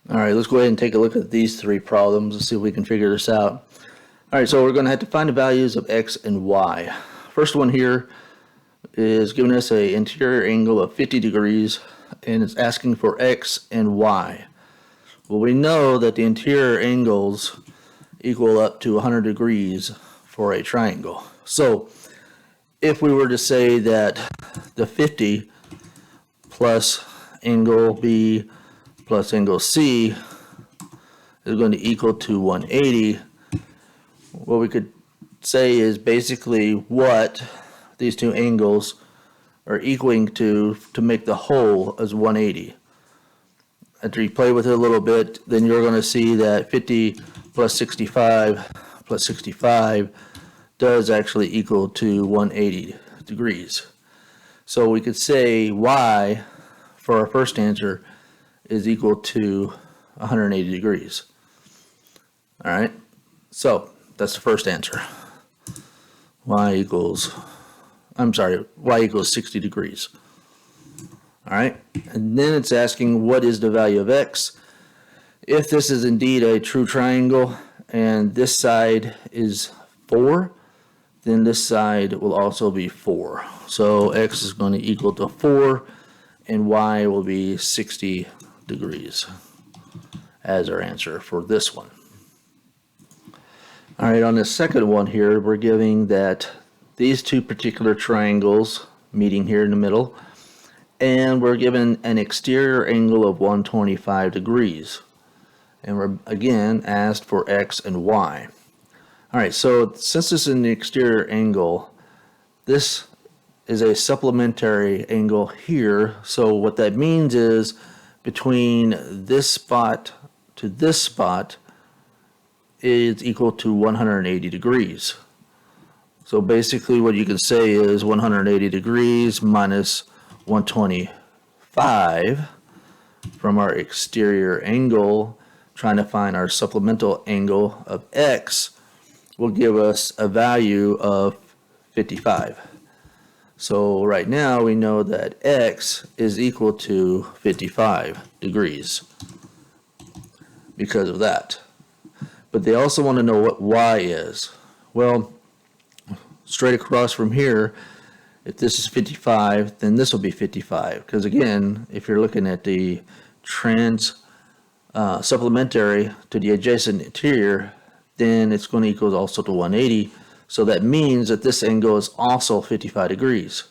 All right, let's go ahead and take a look at these three problems and see if we can figure this out. All right, so we're going to have to find the values of x and y. First one here is giving us an interior angle of 50 degrees, and it's asking for x and y. Well, we know that the interior angles equal up to 100 degrees for a triangle. So if we were to say that the 50 plus angle B plus angle C is going to equal to 180, what we could say is basically what these two angles are equaling to make the whole as 180. After you play with it a little bit, then you're going to see that 50 plus 65 plus 65 does actually equal to 180 degrees. So we could say y for our first answer is equal to 180 degrees. All right, so that's the first answer. Y equals 60 degrees. All right, and then it's asking what is the value of x. If this is indeed a true triangle and this side is 4, then this side will also be 4. So x is going to equal to 4 and y will be 60 degrees as our answer for this one. All right, on the second one here, we're giving that these two particular triangles meeting here in the middle, and we're given an exterior angle of 125 degrees. And we're again asked for x and y. All right, so since this is an exterior angle, this is a supplementary angle here. So what that means is between this spot to this spot is equal to 180 degrees. So basically what you can say is 180 degrees minus 125 from our exterior angle, trying to find our supplemental angle of x, will give us a value of 55. So right now we know that x is equal to 55 degrees because of that. But they also want to know what y is. Well, straight across from here, if this is 55, then this will be 55. Because again, if you're looking at the supplementary to the adjacent interior, then it's going to equal also to 180. So that means that this angle is also 55 degrees.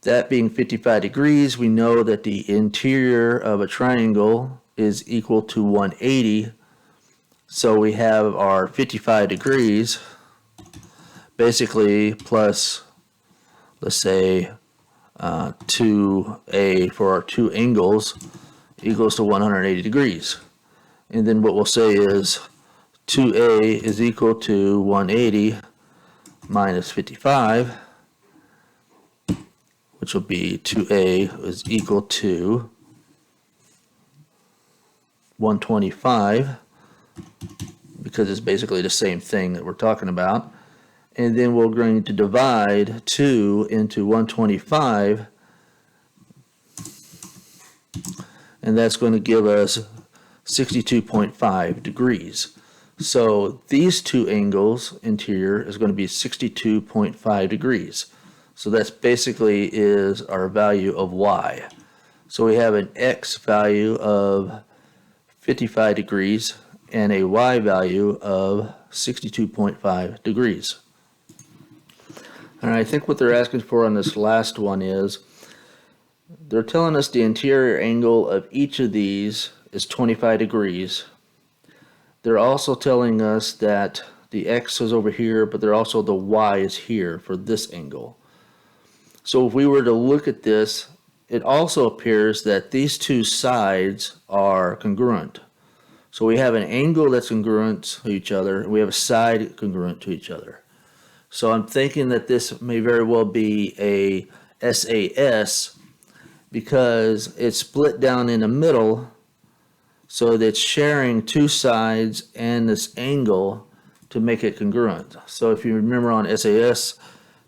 That being 55 degrees, we know that the interior of a triangle is equal to 180. So we have our 55 degrees basically plus, let's say, 2a for our two angles equals to 180 degrees. And then what we'll say is 2a is equal to 180 minus 55, which will be 2a is equal to 125, because it's basically the same thing that we're talking about. And then we're going to divide 2 into 125, and that's going to give us 62.5 degrees. So these two angles interior is going to be 62.5 degrees. So that's basically is our value of y. So we have an x value of 55 degrees and a y value of 62.5 degrees. And I think what they're asking for on this last one is they're telling us the interior angle of each of these is 25 degrees. They're also telling us that the x is over here, but they're also the y is here for this angle. So if we were to look at this, it also appears that these two sides are congruent. So we have an angle that's congruent to each other, and we have a side congruent to each other. So I'm thinking that this may very well be a SAS because it's split down in the middle, so that it's sharing two sides and this angle to make it congruent. So if you remember on SAS,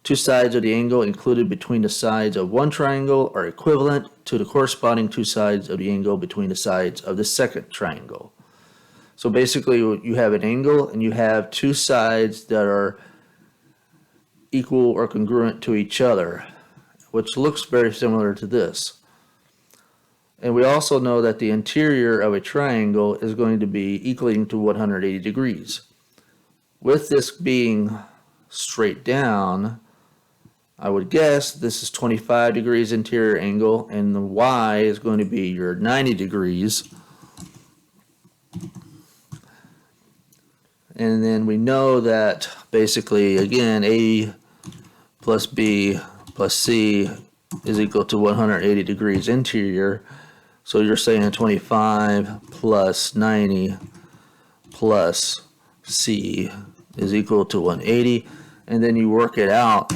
two sides of the angle included between the sides of one triangle are equivalent to the corresponding two sides of the angle between the sides of the second triangle. So basically you have an angle and you have two sides that are equal or congruent to each other, which looks very similar to this. And we also know that the interior of a triangle is going to be equaling to 180 degrees. With this being straight down, I would guess this is 25 degrees interior angle, and the y is going to be your 90 degrees. And then we know that basically, again, A plus B plus C is equal to 180 degrees interior. So you're saying 25 plus 90 plus C is equal to 180. And then you work it out,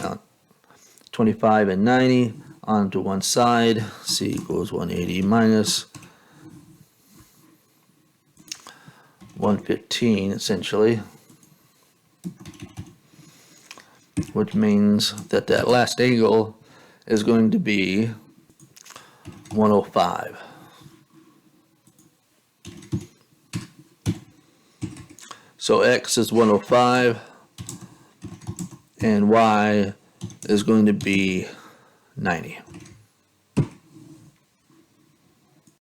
25 and 90 onto one side. C equals 180 minus 115, essentially. Which means that that last angle is going to be 105. So X is 105 and Y is going to be 90.